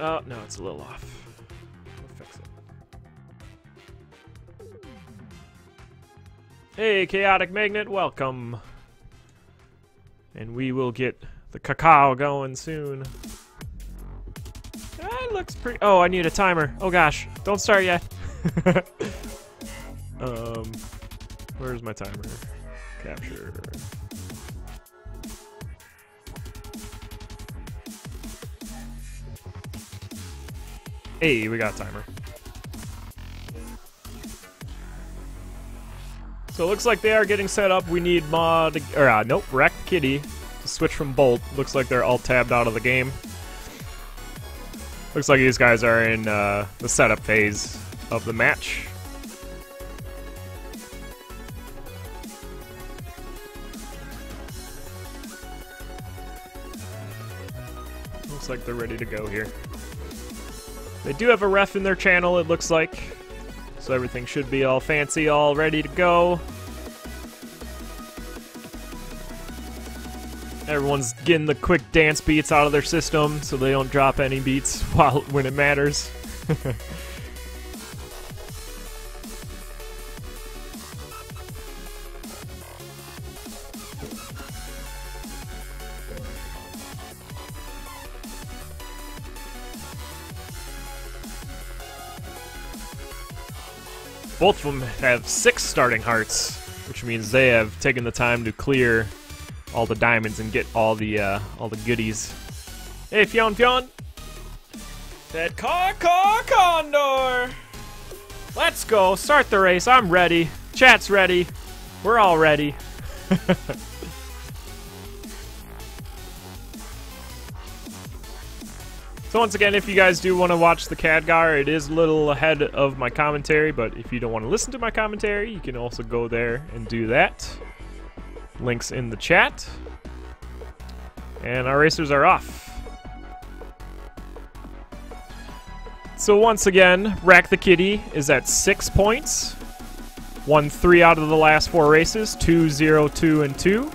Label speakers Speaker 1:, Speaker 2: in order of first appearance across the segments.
Speaker 1: Oh, no, it's a little off. We'll fix it. Hey, Chaotic Magnet, welcome. And we will get the cacao going soon. It looks pretty... Oh, I need a timer. Oh, gosh. Don't start yet. Where's my timer? Capture. Hey, we got a timer. So it looks like they are getting set up. We need nope, Wreck Kitty to switch from Bolt. Looks like they're all tabbed out of the game. Looks like these guys are in the setup phase of the match. Looks like they're ready to go here. They do have a ref in their channel, it looks like. So everything should be all fancy, all ready to go. Everyone's getting the quick dance beats out of their system so they don't drop any beats when it matters. Both of them have 6 starting hearts, which means they have taken the time to clear all the diamonds and get all the goodies. Hey, Fionn! That CoNDOR! Let's go! Start the race. I'm ready. Chat's ready. We're all ready. So once again, if you guys do want to watch the Khadgar, it is a little ahead of my commentary, but if you don't want to listen to my commentary, you can also go there and do that. Links in the chat. And our racers are off. So once again, Rack the Kitty is at 6 points. Won 3 out of the last 4 races, 2, 0, 2, and 2.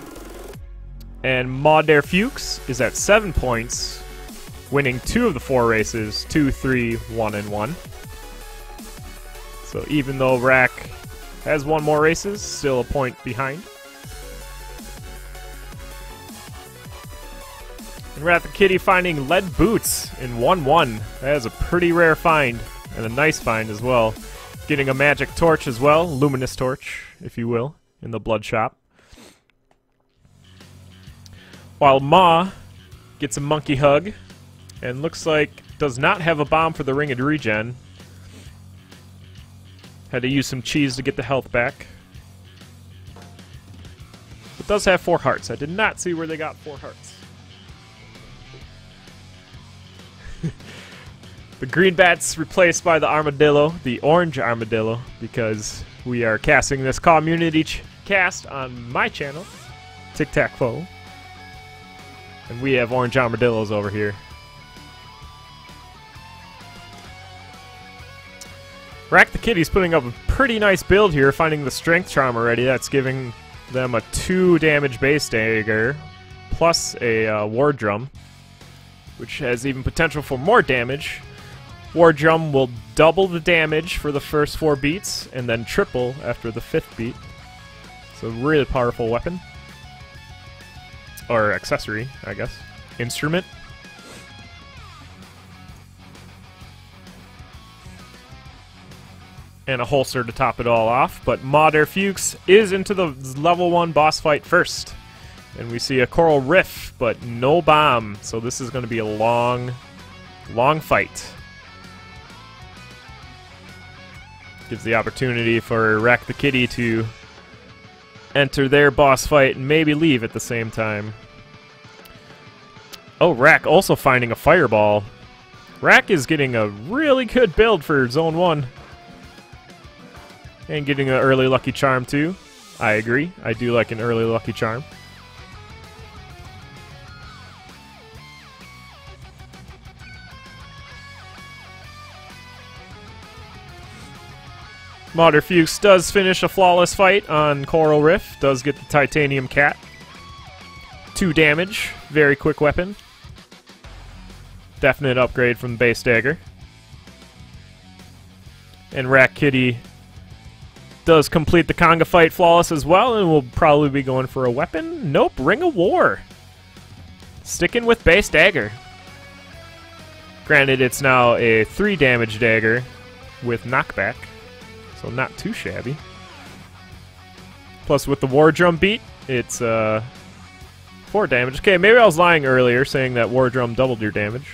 Speaker 1: And MawDerFuchs is at 7 points, winning 2 of the 4 races, 2, 3, 1, and 1. So even though Rack has 1 more races, still a point behind. And Rack the Kitty finding lead boots in 1-1. That is a pretty rare find, and a nice find as well. Getting a magic torch as well, luminous torch, if you will, in the blood shop. While Ma gets a monkey hug, and looks like does not have a bomb for the ringed regen. Had to use some cheese to get the health back. It does have 4 hearts. I did not see where they got 4 hearts. The green bat's replaced by the armadillo, the orange armadillo, because we are casting this Cawmunity cast on my channel, Tic Tac Foe. And we have orange armadillos over here. Rack the Kitty's putting up a pretty nice build here, finding the strength charm already. That's giving them a 2 damage base dagger, plus a war drum, which has even potential for more damage. War drum will double the damage for the first 4 beats, and then triple after the 5th beat. So really powerful weapon. Or accessory, I guess. Instrument. And a holster to top it all off, but MawDerFuchs is into the level 1 boss fight first. And we see a coral riff, but no bomb, so this is going to be a long fight. Gives the opportunity for Rack the Kitty to enter their boss fight and maybe leave at the same time. Oh, Rack also finding a fireball. Rack is getting a really good build for Zone 1. And getting an early Lucky Charm, too. I agree. I do like an early Lucky Charm. MawDerFuchs does finish a flawless fight on Coral Riff. Does get the Titanium Cat. 2 damage. Very quick weapon. Definite upgrade from the base dagger. And Rat Kitty does complete the conga fight flawless as well, and will probably be going for a weapon. Nope, Ring of War. Sticking with base dagger. Granted, it's now a 3 damage dagger with knockback, so not too shabby. Plus with the War Drum beat, it's 4 damage. Okay, maybe I was lying earlier saying that War Drum doubled your damage.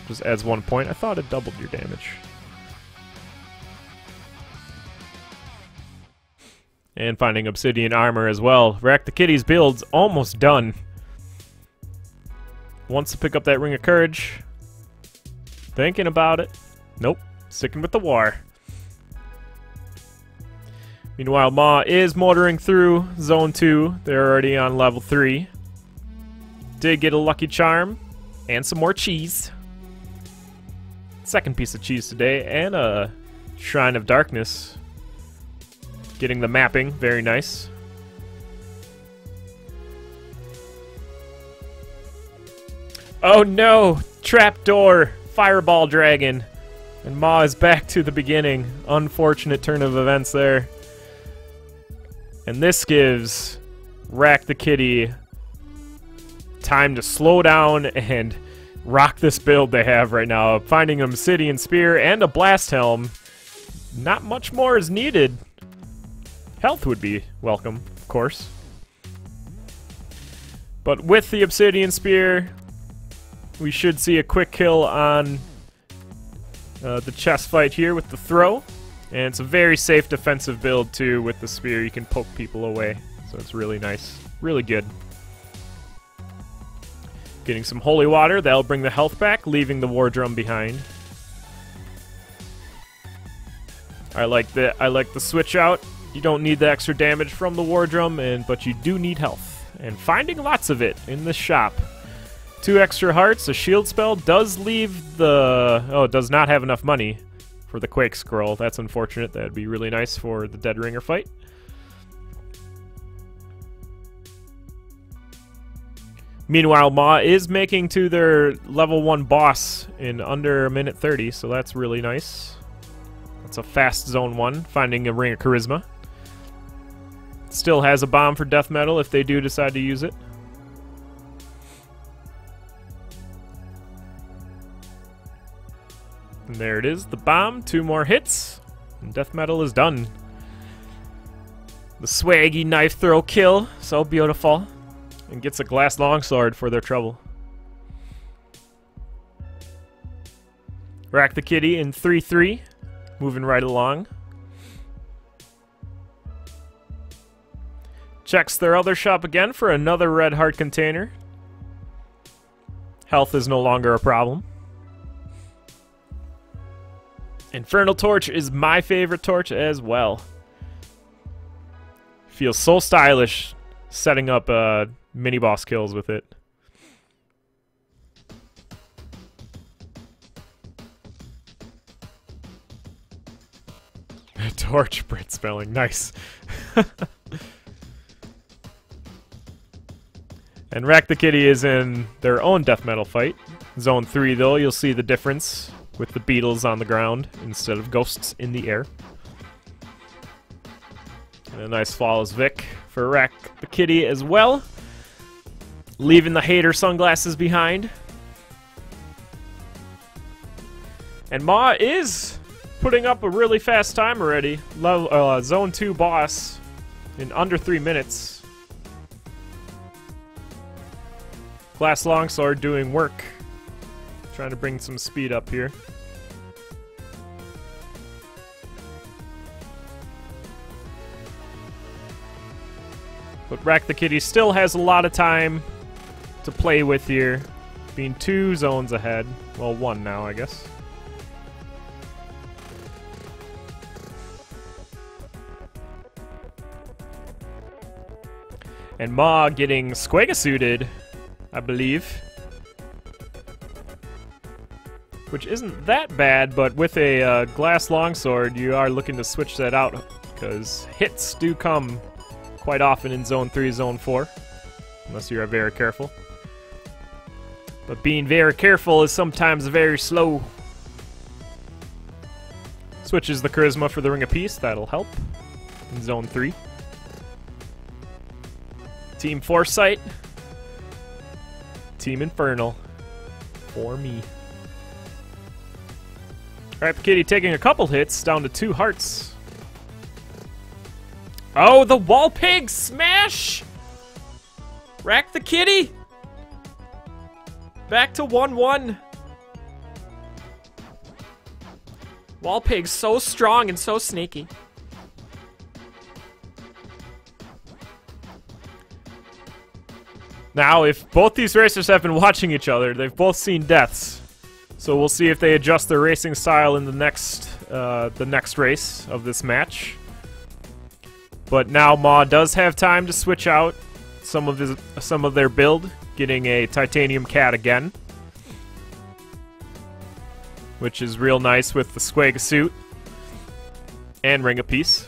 Speaker 1: Just adds 1 point. I thought it doubled your damage. And finding Obsidian Armor as well. Rack the Kitty's build's almost done. Wants to pick up that Ring of Courage. Thinking about it. Nope. Sticking with the War. Meanwhile, Maw is motoring through Zone 2. They're already on level 3. Did get a Lucky Charm. And some more cheese. Second piece of cheese today. And a Shrine of Darkness. Getting the mapping, very nice. Oh no! Trapdoor! Fireball Dragon! And Maw is back to the beginning. Unfortunate turn of events there. And this gives Rack the Kitty time to slow down and rock this build they have right now. Finding an Obsidian Spear and a Blast Helm. Not much more is needed. Health would be welcome, of course. But with the Obsidian Spear, we should see a quick kill on the chest fight here with the throw. And it's a very safe defensive build, too, with the spear. You can poke people away, so it's really nice. Really good. Getting some holy water, that'll bring the health back, leaving the War Drum behind. I like the switch out. You don't need the extra damage from the War Drum, but you do need health. And finding lots of it in the shop. 2 extra hearts, a shield spell does leave the... Oh, it does not have enough money for the Quake Scroll. That's unfortunate. That would be really nice for the Dead Ringer fight. Meanwhile, Maw is making to their level 1 boss in under a minute 30, so that's really nice. That's a fast Zone 1, finding a Ring of Charisma. Still has a bomb for death metal if they do decide to use it. And there it is, the bomb. 2 more hits, and death metal is done. The swaggy knife throw kill, so beautiful. And gets a glass longsword for their trouble. Rack the Kitty in 3-3, moving right along. Checks their other shop again for another red heart container. Health is no longer a problem. Infernal Torch is my favorite torch as well. Feels so stylish setting up mini boss kills with it. Torch Brit spelling, nice. And Rack the Kitty is in their own death metal fight. Zone 3 though, you'll see the difference with the beetles on the ground instead of ghosts in the air. And a nice flawless Vic for Rack the Kitty as well. Leaving the hater sunglasses behind. And Maw is putting up a really fast time already. Zone 2 boss in under 3 minutes. Glass Longsword doing work. Trying to bring some speed up here. But Rack the Kitty still has a lot of time to play with here. Being 2 zones ahead. Well, 1 now, I guess. And Maw getting Squega-suited, I believe. Which isn't that bad, but with a Glass Longsword, you are looking to switch that out, because hits do come quite often in Zone 3, Zone 4, unless you are very careful. But being very careful is sometimes very slow. Switches the charisma for the Ring of Peace. That'll help. In Zone 3. Team Foresight. Team Infernal. For me. Alright, the kitty taking a couple hits, down to 2 hearts. Oh, the wall pig smash! Rack the kitty! Back to 1-1. Wall pig's so strong and so sneaky. Now, if both these racers have been watching each other, they've both seen deaths. So we'll see if they adjust their racing style in the next race of this match. But now Maw does have time to switch out some of their build, getting a titanium cat again, which is real nice with the Squag suit and Ring of Peace.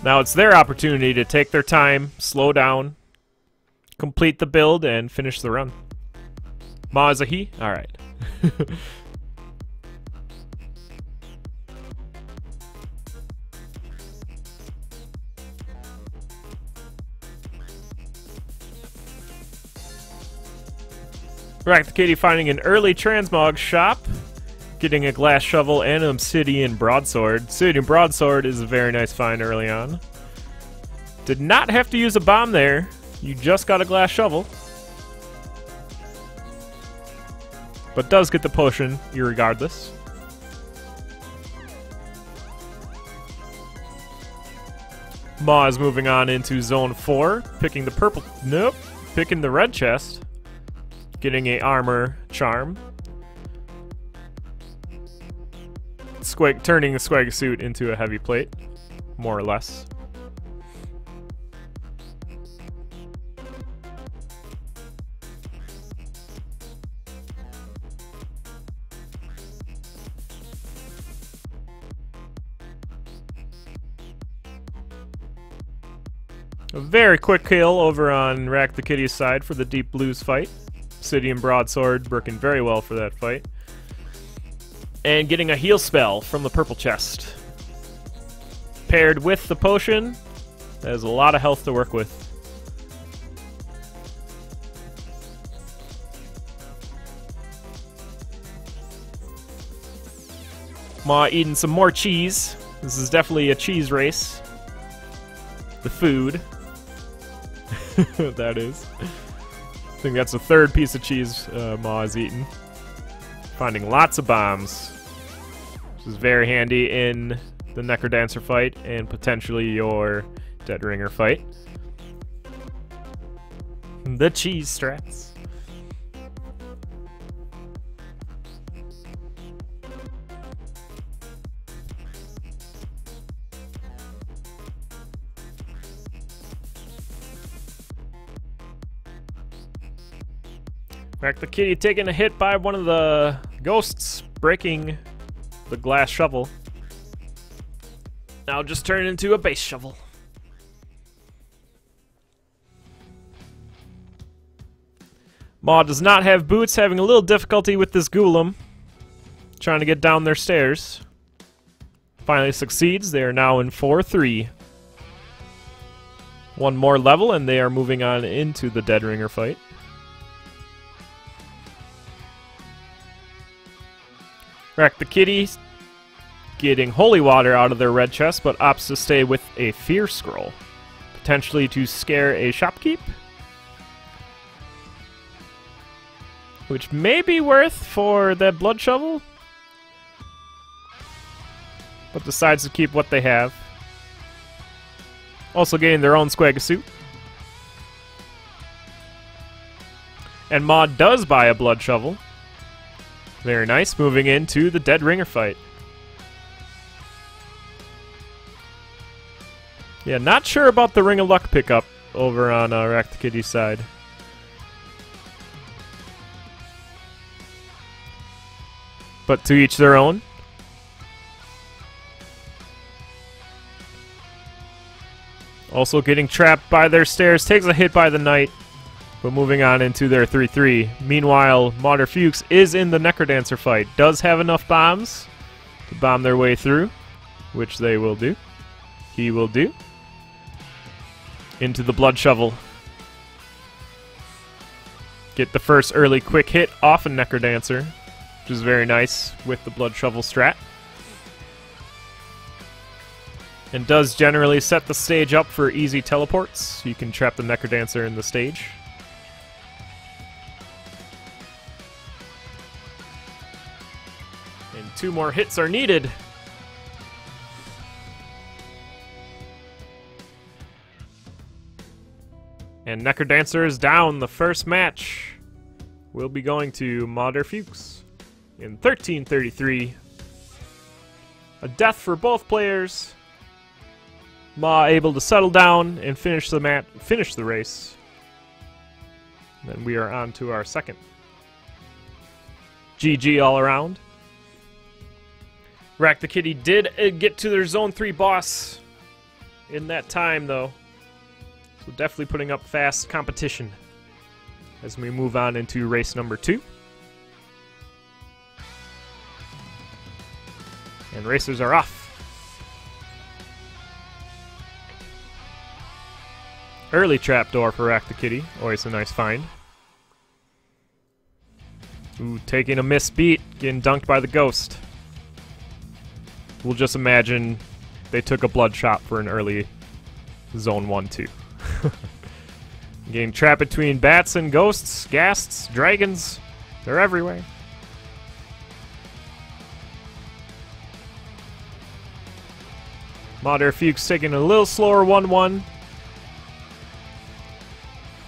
Speaker 1: Now it's their opportunity to take their time, slow down, complete the build, and finish the run. Ma is a he? Alright. Rack the Kitty finding an early transmog shop, getting a glass shovel and an obsidian broadsword. Obsidian broadsword is a very nice find early on. Did not have to use a bomb there. You just got a glass shovel. But does get the potion irregardless. Maw is moving on into Zone 4, picking the purple... Nope. Picking the red chest. Getting a armor charm. Turning the Squag suit into a heavy plate. More or less. A very quick kill over on Rack the Kitty's side for the Deep Blues fight. Obsidian Broadsword working very well for that fight. And getting a heal spell from the purple chest. Paired with the potion, that has a lot of health to work with. Maw eating some more cheese. This is definitely a cheese race. The food. That is. I think that's the third piece of cheese Maw is eating. Finding lots of bombs. Which is very handy in the NecroDancer fight and potentially your Dead Ringer fight. The cheese strats. Rack the Kitty taking a hit by one of the ghosts, breaking the glass shovel. Now just turn into a base shovel. Maw does not have boots, having a little difficulty with this Golem. Trying to get down their stairs. Finally succeeds. They are now in 4-3. One more level and they are moving on into the Dead Ringer fight. Rack the Kitty getting holy water out of their red chest, but opts to stay with a fear scroll. Potentially to scare a shopkeep. Which may be worth for that blood shovel. But decides to keep what they have. Also getting their own Squag suit. And Maw does buy a blood shovel. Very nice. Moving into the Dead Ringer fight. Yeah, not sure about the Ring of Luck pickup over on Rack the Kitty's side. But to each their own. Also getting trapped by their stairs. Takes a hit by the knight. But moving on into their 3-3. Meanwhile, MawDerFuchs is in the NecroDancer fight. Does have enough bombs to bomb their way through, which they will do. He will do. Into the Blood Shovel. Get the first early quick hit off a NecroDancer, which is very nice with the Blood Shovel strat. And does generally set the stage up for easy teleports. You can trap the NecroDancer in the stage. And 2 more hits are needed. And NecroDancer is down. The first match will be going to MawDerFuchs in 13:33. A death for both players. Maw able to settle down and finish the race. And then we are on to our second. GG all around. Rack the Kitty did get to their Zone 3 boss in that time, though. So definitely putting up fast competition as we move on into race number 2. And racers are off. Early trapdoor for Rack the Kitty. Always a nice find. Ooh, taking a misbeat, getting dunked by the ghost. We'll just imagine they took a blood shot for an early Zone 1-2. Getting trapped between bats and ghosts, ghasts, dragons. They're everywhere. MawDerFuchs taking a little slower 1-1.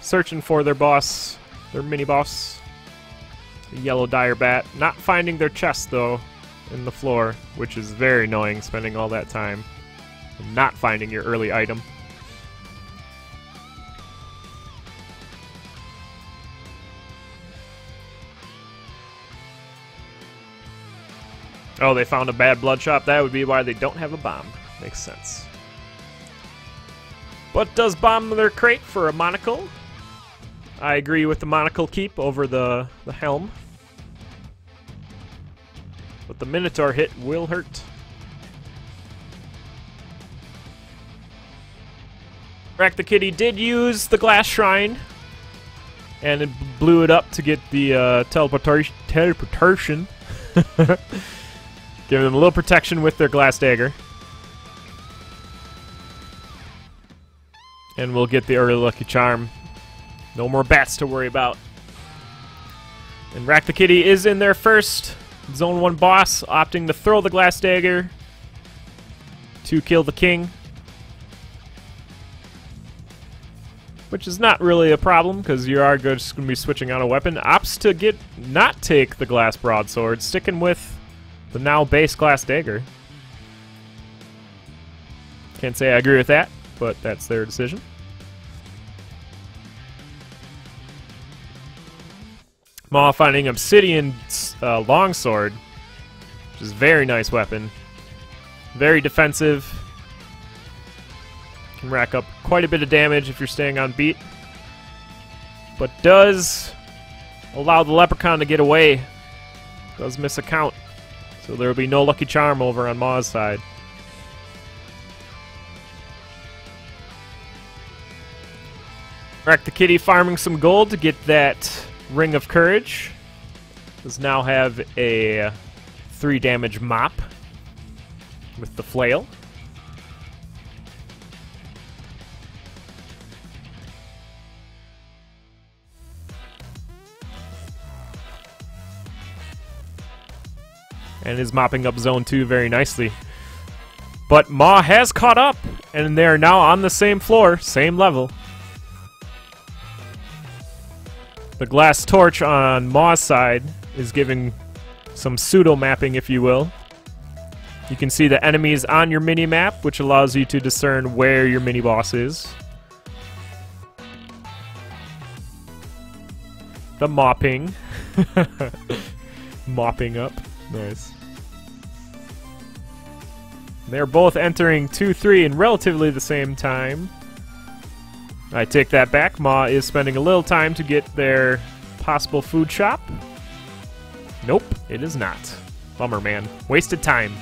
Speaker 1: Searching for their boss, their mini-boss. The yellow dire bat. Not finding their chest, though, in the floor, which is very annoying, spending all that time and not finding your early item. Oh, they found a bad blood shot. That would be why they don't have a bomb. Makes sense. But does bomb their crate for a monocle? I agree with the monocle keep over the helm. But the Minotaur hit will hurt. Rack the Kitty did use the glass shrine. And it blew it up to get the teleportation. Giving them a little protection with their glass dagger. And we'll get the early lucky charm. No more bats to worry about. And Rack the Kitty is in their first Zone 1 boss, opting to throw the glass dagger to kill the king. Which is not really a problem, because you are just going to be switching out a weapon. Opts to not take the glass broadsword, sticking with the now base glass dagger. Can't say I agree with that, but that's their decision. Maw finding Obsidian longsword, which is a very nice weapon. Very defensive. Can rack up quite a bit of damage if you're staying on beat. But does allow the leprechaun to get away. Does miss a count. So there will be no lucky charm over on Maw's side. Rack the Kitty farming some gold to get that Ring of Courage. Does now have a 3 damage mop with the flail. And is mopping up Zone 2 very nicely. But Maw has caught up, and they are now on the same floor, same level. The glass torch on Maw's side is giving some pseudo-mapping, if you will. You can see the enemies on your mini-map, which allows you to discern where your mini-boss is. The mopping. Mopping up. Nice. They're both entering 2-3 in relatively the same time. I take that back. Maw is spending a little time to get their possible food shop. Nope, it is not. Bummer, man. Wasted time.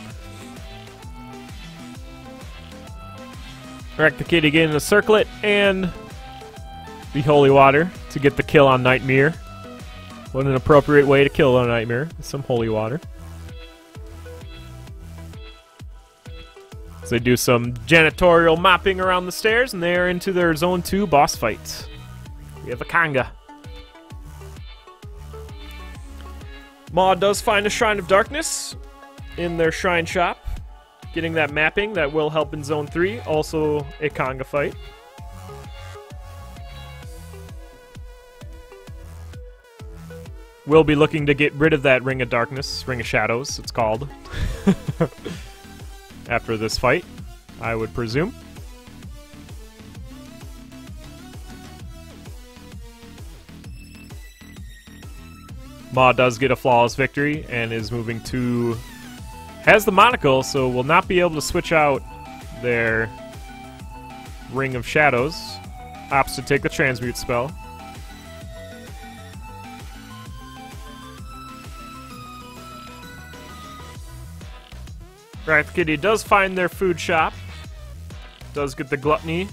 Speaker 1: Wreck the kitty, get in the circlet, and the holy water to get the kill on Nightmare. What an appropriate way to kill a Nightmare. Some holy water. So they do some janitorial mopping around the stairs, and they are into their Zone 2 boss fight. We have a conga. Maw does find a Shrine of Darkness in their shrine shop. Getting that mapping, that will help in Zone 3. Also a conga fight. We'll be looking to get rid of that Ring of Darkness, Ring of Shadows, it's called. After this fight, I would presume. Maw does get a flawless victory and is moving to... has the monocle, so will not be able to switch out their Ring of Shadows. Opts to take the transmute spell. Right, the kitty does find their food shop. Does get the gluttony.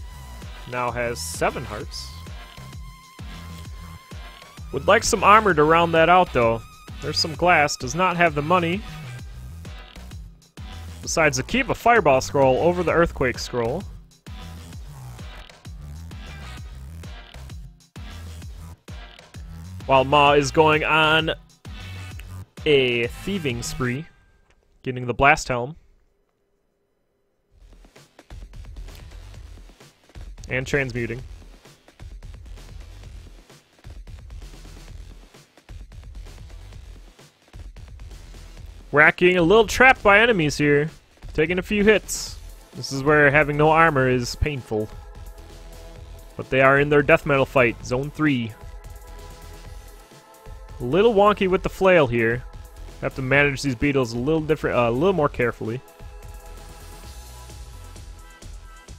Speaker 1: Now has 7 hearts. Would like some armor to round that out, though. There's some glass. Does not have the money. Decides to keep a fireball scroll over the earthquake scroll. While Maw is going on a thieving spree. Getting the blast helm. And transmuting. Getting a little trapped by enemies here. Taking a few hits. This is where having no armor is painful. But they are in their death metal fight, Zone 3. A little wonky with the flail here. Have to manage these beetles a little different, a little more carefully.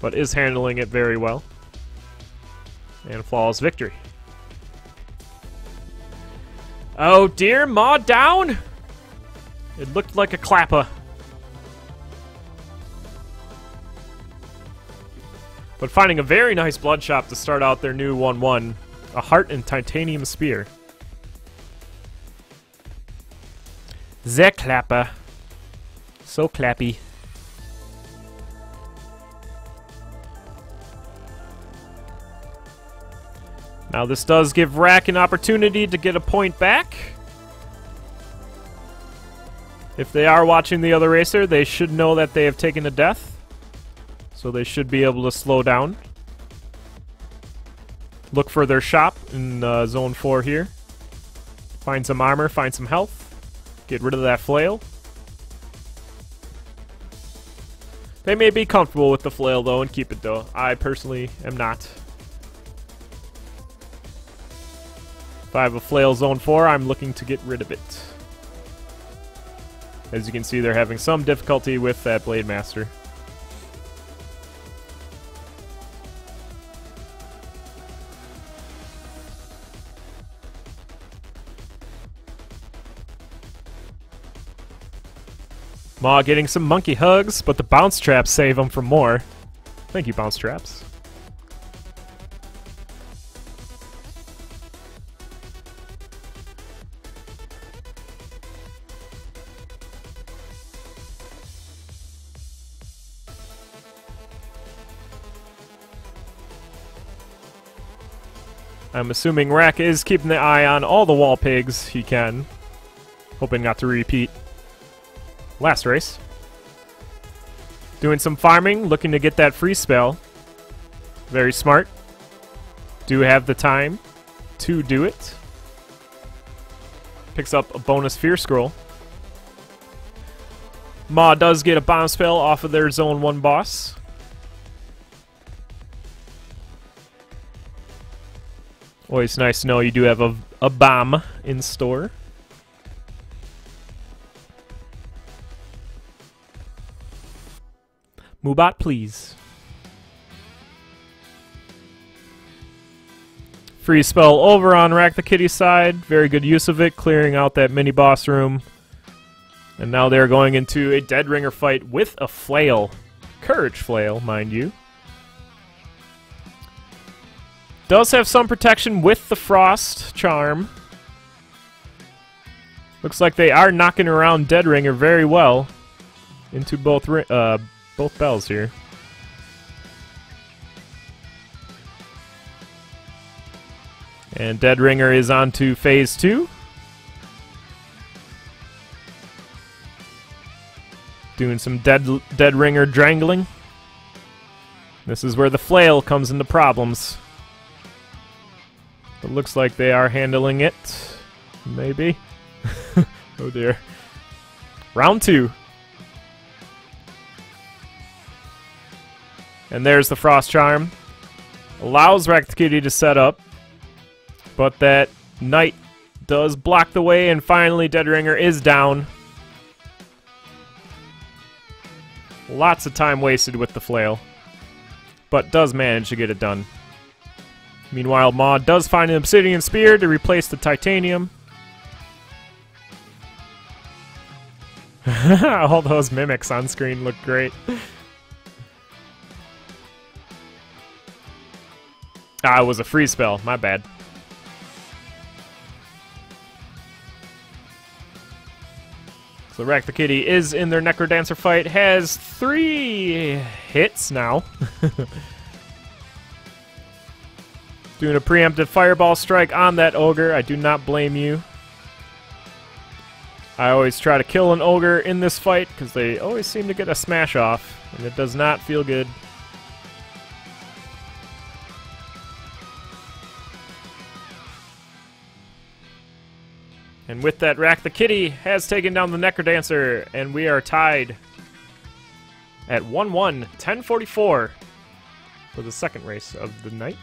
Speaker 1: But is handling it very well. And flawless victory. Oh dear, Maw down! It looked like a clapper. But finding a very nice blood shop to start out their new 1-1. A heart and titanium spear. The clapper. So clappy. Now this does give Rack an opportunity to get a point back. If they are watching the other racer, they should know that they have taken a death. So they should be able to slow down. Look for their shop in Zone 4 here. Find some armor, find some health. Get rid of that flail. They may be comfortable with the flail though and keep it though. I personally am not. If I have a flail Zone 4, I'm looking to get rid of it. As you can see, they're having some difficulty with that Blade Master. Maw getting some monkey hugs, but the bounce traps save him from more. Thank you, bounce traps. I'm assuming Rack is keeping the eye on all the wall pigs he can. Hoping not to repeat last race. Doing some farming, looking to get that free spell. Very smart. Do have the time to do it. Picks up a bonus Fear Scroll. Maw does get a bomb spell off of their Zone 1 boss. Always nice to know you do have a bomb in store. Moobot, please. Free spell over on Rack the Kitty side. Very good use of it, clearing out that mini boss room. And now they're going into a Dead Ringer fight with a flail. Courage flail, mind you. Does have some protection with the frost charm. Looks like they are knocking around Dead Ringer very well into both bells here. And Dead Ringer is on to phase 2. Doing some Dead Ringer drangling. This is where the flail comes into problems. It looks like they are handling it. Maybe. Oh dear. Round 2. And there's the Frost Charm. Allows Rack the Kitty to set up. But that Knight does block the way, and finally Dead Ringer is down. Lots of time wasted with the flail. But does manage to get it done. Meanwhile, Maw does find an Obsidian Spear to replace the Titanium. All those mimics on screen look great. Ah, it was a free spell. My bad. So Rack the Kitty is in their NecroDancer fight, has 3 hits now. Doing a preemptive fireball strike on that ogre. I do not blame you. I always try to kill an ogre in this fight because they always seem to get a smash off, and it does not feel good. And with that, Rack the Kitty has taken down the NecroDancer, and we are tied at 1-1, 10:44 for the second race of the night,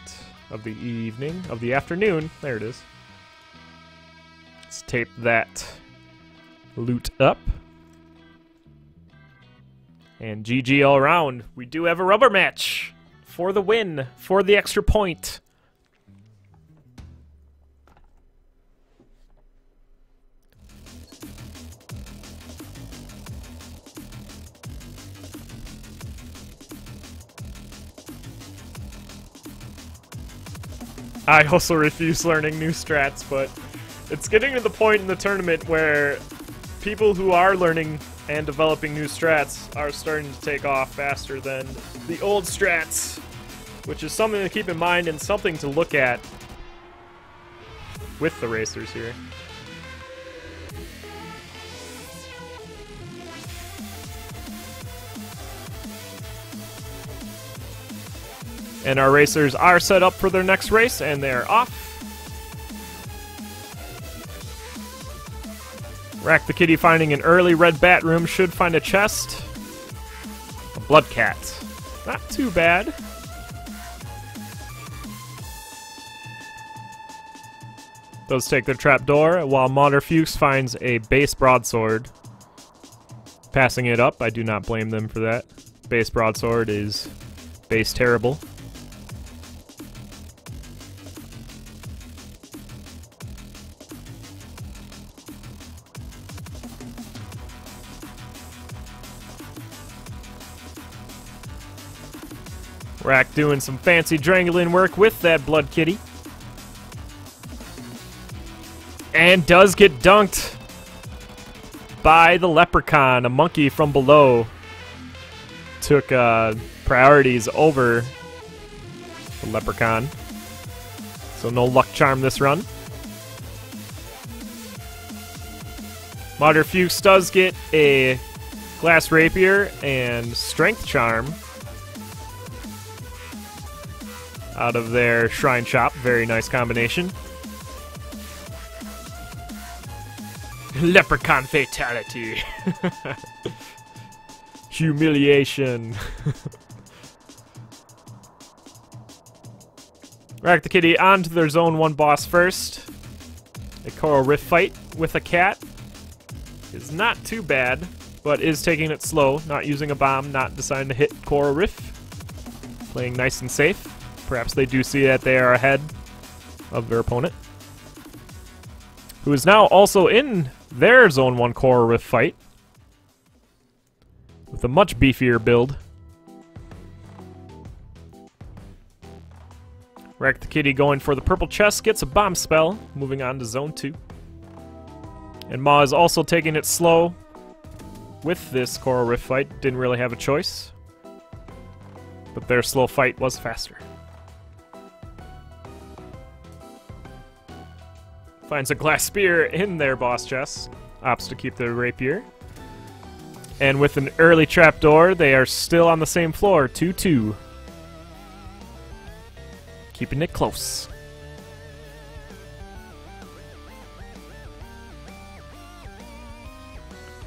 Speaker 1: of the evening, of the afternoon. There it is. Let's tape that loot up. And GG all around. We do have a rubber match for the win, for the extra point. I also refuse learning new strats, but it's getting to the point in the tournament where people who are learning and developing new strats are starting to take off faster than the old strats, which is something to keep in mind and something to look at with the racers here. And our racers are set up for their next race, and they're off. Rack the Kitty finding an early red bat room, should find a chest. A blood cat. Not too bad. Those take their trapdoor, while MawDerFuchs finds a base broadsword. Passing it up, I do not blame them for that. Base broadsword is base terrible. Rack doing some fancy drangling work with that Blood Kitty. And does get dunked by the Leprechaun. A monkey from below took priorities over the Leprechaun. So no luck charm this run. MawDerFuchs does get a glass rapier and strength charm out of their shrine shop. Very nice combination. Leprechaun fatality. Humiliation. Rack the Kitty on to their Zone 1 boss first. A Coral Rift fight with a cat is not too bad, but is taking it slow, not using a bomb, not deciding to hit Coral Rift. Playing nice and safe. Perhaps they do see that they are ahead. of their opponent, who is now also in their Zone 1 Coral Rift fight with a much beefier build. Wreck the Kitty going for the purple chest, gets a bomb spell, moving on to Zone 2. And Maw is also taking it slow with this Coral Rift fight. Didn't really have a choice, but their slow fight was faster. Finds a glass spear in their boss chest, opts to keep their rapier. And with an early trapdoor, they are still on the same floor, 2-2. Keeping it close.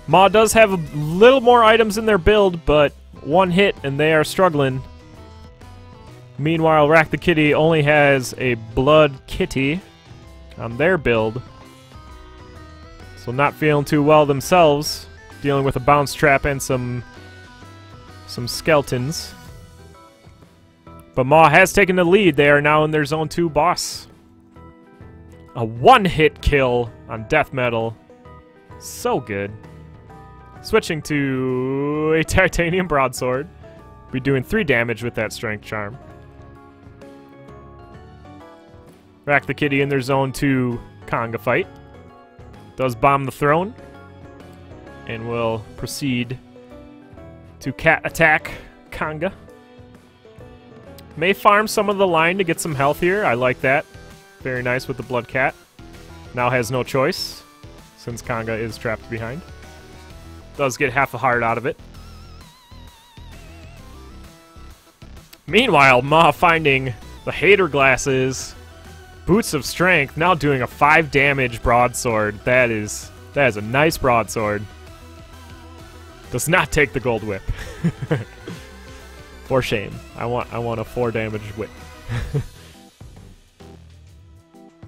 Speaker 1: Maw does have a little more items in their build, but one hit and they are struggling. Meanwhile, Rack the Kitty only has a Blood Kitty on their build, so not feeling too well themselves, dealing with a bounce trap and some skeletons. But Maw has taken the lead. They are now in their Zone 2 boss. A one-hit kill on Death Metal. So good. Switching to a Titanium Broadsword. Be doing 3 damage with that Strength Charm. Rack the Kitty in their Zone 2 Conga fight. Does bomb the throne. And will proceed to cat attack Conga. May farm some of the line to get some health here. I like that. Very nice with the Blood Cat. Now has no choice, since Conga is trapped behind. Does get half a heart out of it. Meanwhile, Maw finding the Hater Glasses, Boots of Strength, now doing a 5 damage broadsword. That is a nice broadsword. Does not take the gold whip. For shame. I want a 4 damage whip.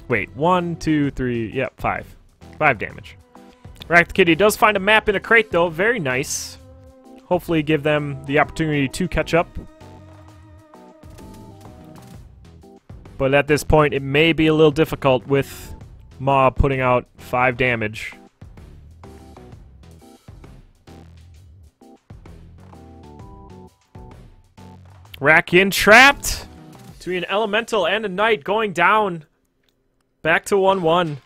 Speaker 1: Wait, 1, 2, 3, yep, 5. 5 damage. Rack the Kitty does find a map in a crate though, very nice. Hopefully give them the opportunity to catch up. But at this point it may be a little difficult with Maw putting out 5 damage. Rack in trapped between an elemental and a knight, going down. Back to 1-1.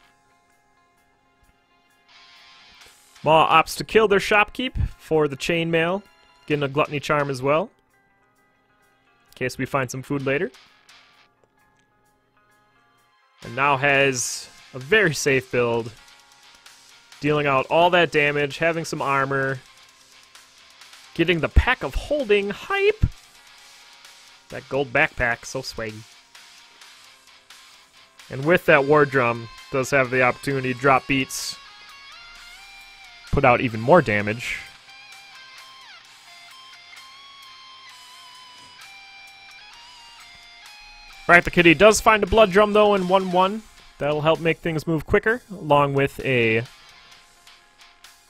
Speaker 1: Maw opts to kill their shopkeep for the chainmail, getting a gluttony charm as well, in case we find some food later. And now has a very safe build, dealing out all that damage, having some armor, getting the Pack of Holding hype. That gold backpack, so swaggy. And with that War Drum, does have the opportunity to drop beats, put out even more damage. Rack the Kitty does find a Blood Drum though in 1-1. That'll help make things move quicker, along with a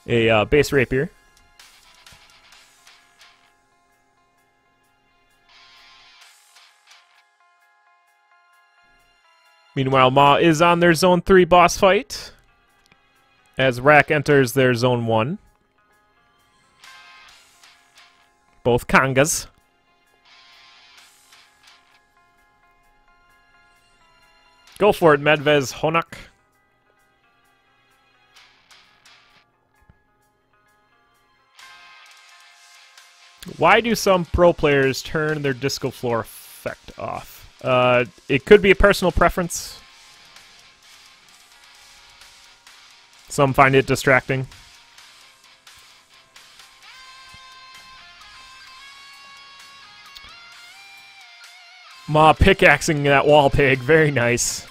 Speaker 1: base rapier. Meanwhile, Maw is on their Zone 3 boss fight, as Rack enters their Zone 1. Both Congas. Go for it, Medvez Honak. Why do some pro players turn their disco floor effect off? It could be a personal preference. Some find it distracting. Maw pickaxing that wall pig, very nice.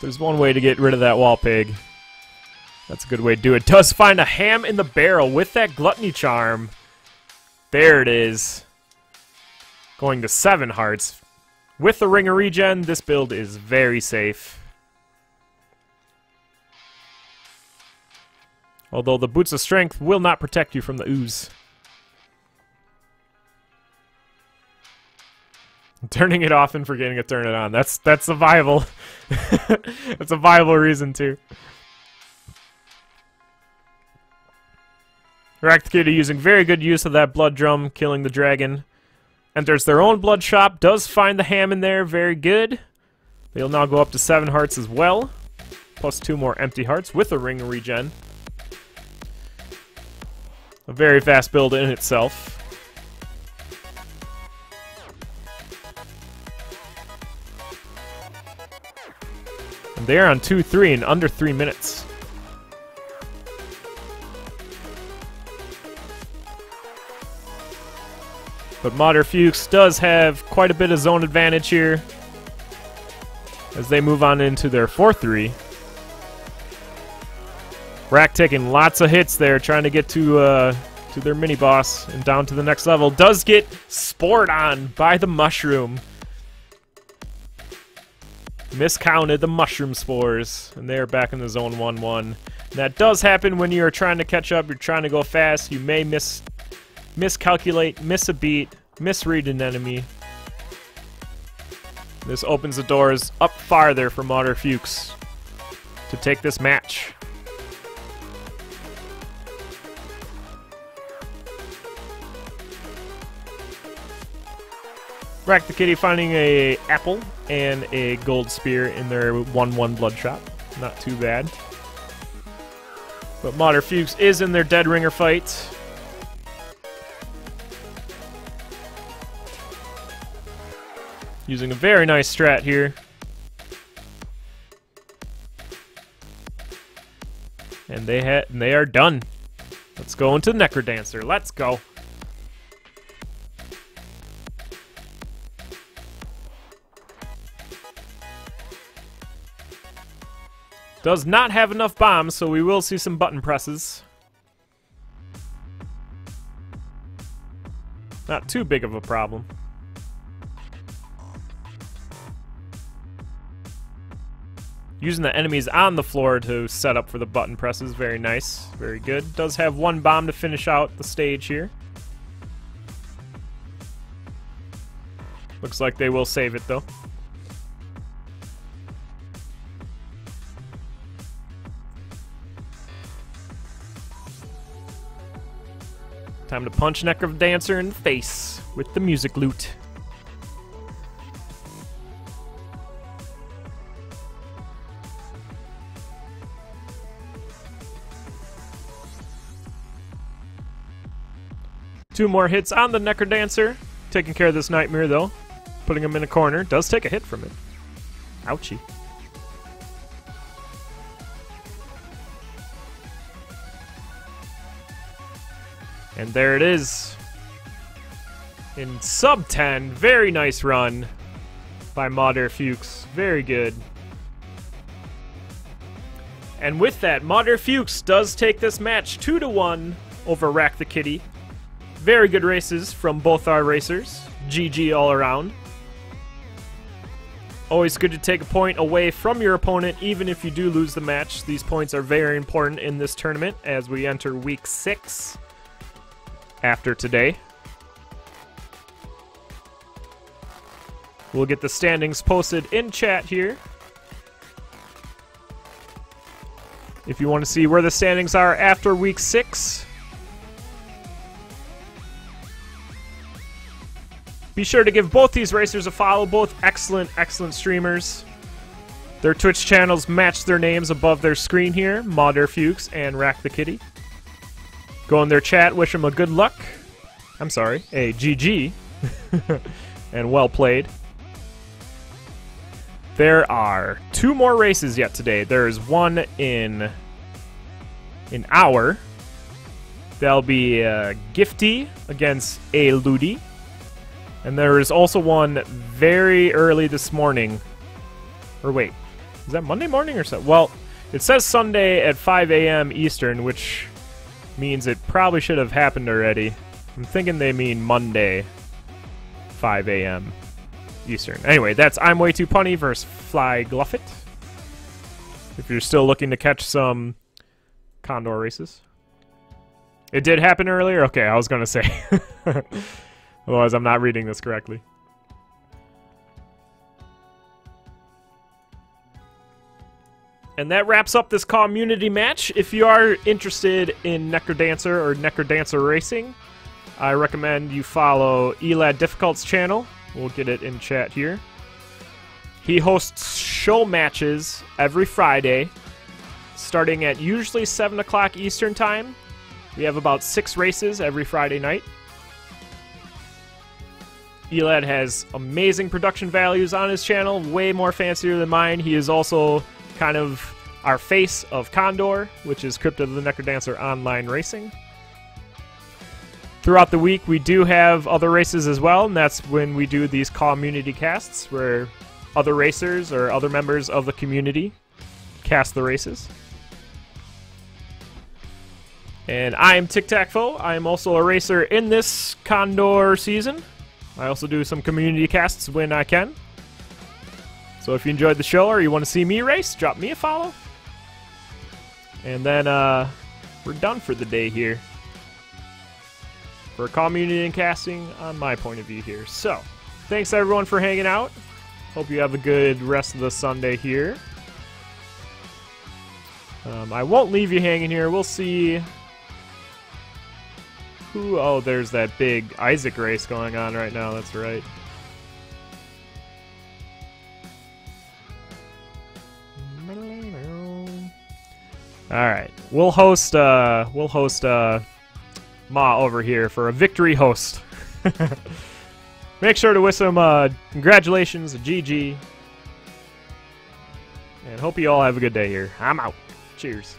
Speaker 1: There's one way to get rid of that wall pig. That's a good way to do it. Does find a ham in the barrel with that gluttony charm. There it is. Going to 7 hearts. With the Ring of Regen, this build is very safe. Although the Boots of Strength will not protect you from the ooze. Turning it off and forgetting to turn it on. That's a viable that's a viable reason too. Rack the Kitty using very good use of that blood drum, killing the dragon. Enters their own blood shop, does find the ham in there, very good. They'll now go up to 7 hearts as well, plus 2 more empty hearts with a ring regen. A very fast build in itself. And they're on 2-3 in under 3 minutes. But MawDerFuchs does have quite a bit of zone advantage here as they move on into their 4-3. Rack taking lots of hits there, trying to get to their mini-boss and down to the next level. Does get spored on by the mushroom. Miscounted the mushroom spores, and they're back in the zone 1-1. That does happen when you're trying to catch up, you're trying to go fast, you may miscalculate, miss a beat, misread an enemy. This opens the doors up farther for MawDerFuchs to take this match. Rack the Kitty finding a apple and a gold spear in their 1-1 blood shop. Not too bad. But MawDerFuchs is in their Dead Ringer fight. Using a very nice strat here. And they are done. Let's go into NecroDancer. Let's go. Does not have enough bombs, so we will see some button presses. Not too big of a problem. Using the enemies on the floor to set up for the button presses, very nice, very good. Does have 1 bomb to finish out the stage here. Looks like they will save it though. Time to punch NecroDancer in the face with the music loot. Two more hits on the NecroDancer. Taking care of this nightmare though. Putting him in a corner. Does take a hit from it. Ouchie. And there it is. In sub 10. Very nice run by MawDerFuchs. Very good. And with that, MawDerFuchs does take this match 2-1 over Rack the Kitty. Very good races from both our racers. GG all around. Always good to take a point away from your opponent, even if you do lose the match. These points are very important in this tournament as we enter week 6 after today. We'll get the standings posted in chat here. If you want to see where the standings are after week 6. Be sure to give both these racers a follow. Both excellent streamers. Their Twitch channels match their names above their screen here. MawDerFuchs and Rack the Kitty. Go in their chat, wish them a good luck. I'm sorry, a GG. And well played. There are 2 more races yet today. There's one in an hour. There'll be Gifty against a Ludi. And there is also one very early this morning. Or wait, is that Monday morning or so? Well, it says Sunday at 5 a.m. Eastern, which means it probably should have happened already. I'm thinking they mean Monday, 5 a.m. Eastern. Anyway, that's I'm Way Too Punny versus Fly Gluffit. If you're still looking to catch some CoNDOR races. It did happen earlier? Okay, I was going to say. Otherwise, I'm not reading this correctly. And that wraps up this Cawmunity match. If you are interested in NecroDancer or NecroDancer Racing, I recommend you follow MawDerFuchs' channel. We'll get it in chat here. He hosts show matches every Friday, starting at usually 7 o'clock Eastern Time. We have about 6 races every Friday night. Elad has amazing production values on his channel, way more fancier than mine. He is also kind of our face of CoNDOR, which is Crypt of the NecroDancer Online Racing. Throughout the week, we do have other races as well, and that's when we do these Cawmunity casts, where other racers or other members of the community cast the races. And I am Tic-Tac-Fo. I am also a racer in this CoNDOR season. I also do some community casts when I can. So if you enjoyed the show or you want to see me race, drop me a follow. And then we're done for the day here. For Cawmunity and casting on my point of view here. So, thanks everyone for hanging out. Hope you have a good rest of the Sunday here. I won't leave you hanging here. We'll see who... Oh, there's that big Isaac race going on right now. That's right. Alright, we'll host Ma over here for a victory host. Make sure to wish him congratulations, a GG. And hope you all have a good day here. I'm out. Cheers.